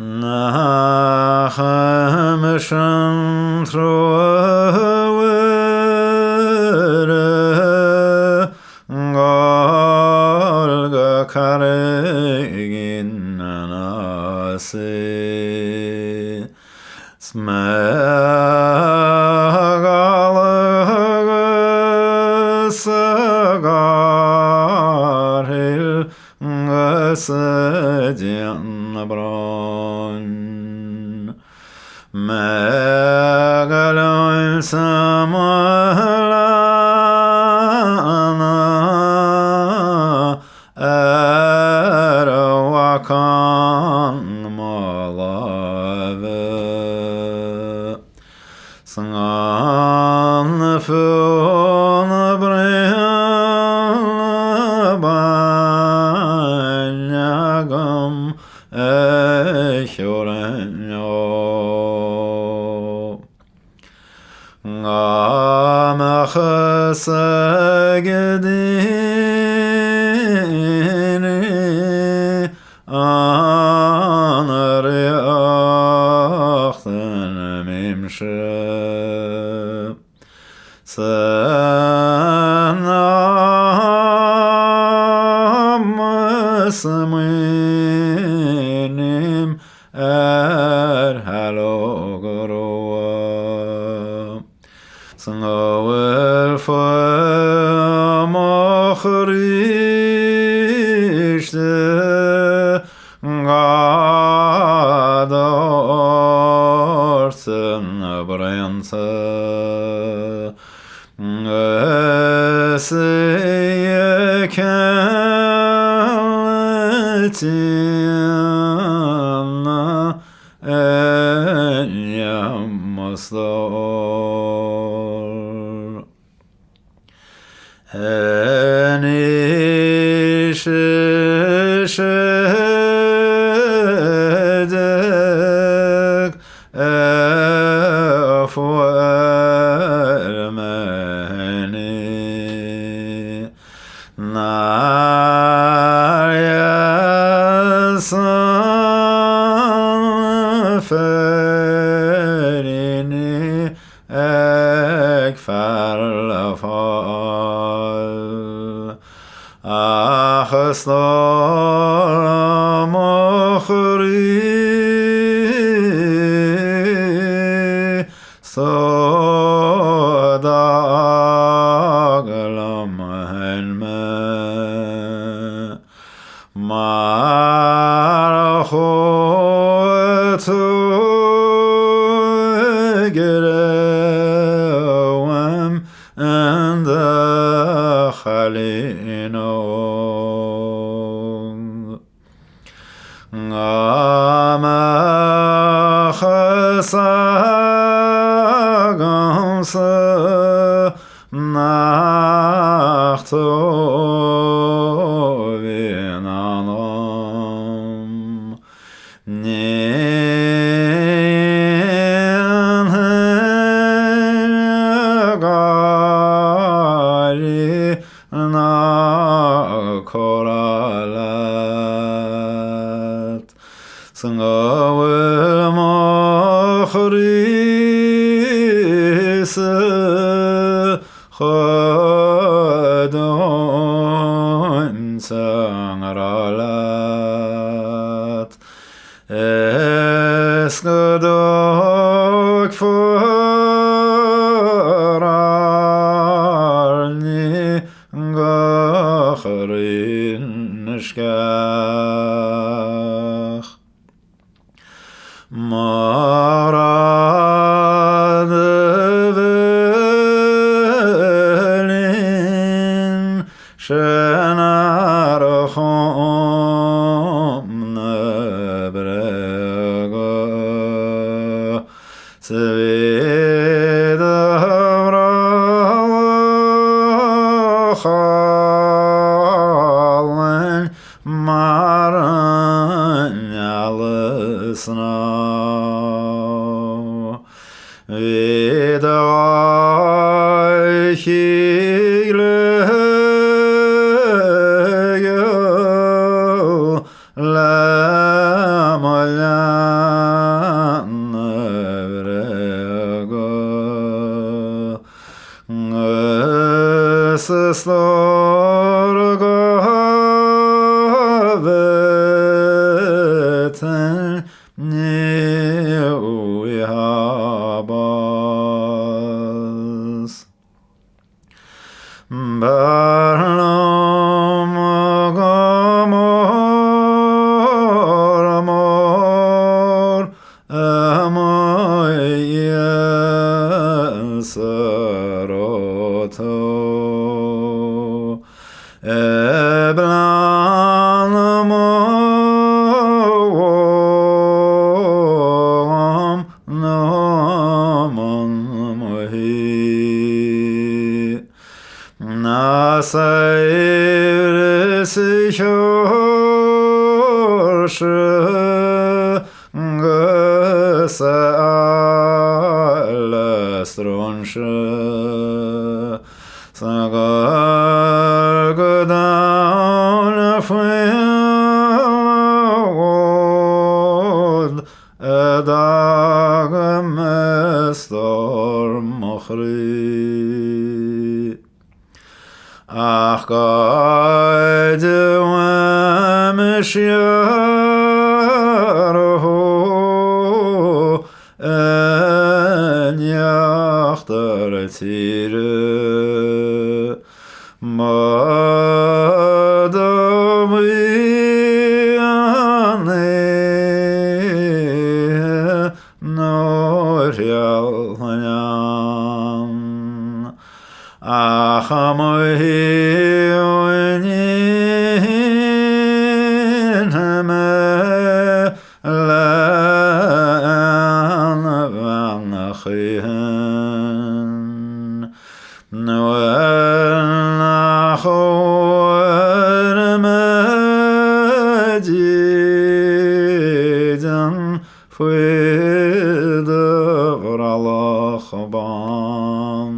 Nachem Shantroere Golga Karegin Nase Smegal Sagaril Gasedian Bron Megalon Samalana Erwakan Malave Sangan Fun Banyagam Echorenyo Gamachasagdini Anariachten Mimshe Saminim Halogoroa Sangawel Famochrishte Gadorten Brenta Esiyekaletina Enyamasdor Enişeşedek Efuelmeni Naryasan Ferini Ekferlefal Achastor Mochri Sodaglam Henme Marchotu Gerewem and the Chalino Gamachasagam Nachtovinanam Ninhagari Nakoralat Sangawel Mochris Chodon Sangralat Eskodok Forarni Gachrin Nishkach Marad Velin Shenarachom Nebrega Svidavrachen Maranyalisna Vidaichigleyo Lamala Saroto Eblan Moam Noman Mohi Nasair Sichorsh Gsa Sagar Gadan Fwyd Edag Mestor Mochri Ach Gaid Wemishyarohu En Yachter Tire Madawiane Norialhan Achamohi Oinime Lan Vanachihen Noel Nachor Medidan Fwyd Vralach Ban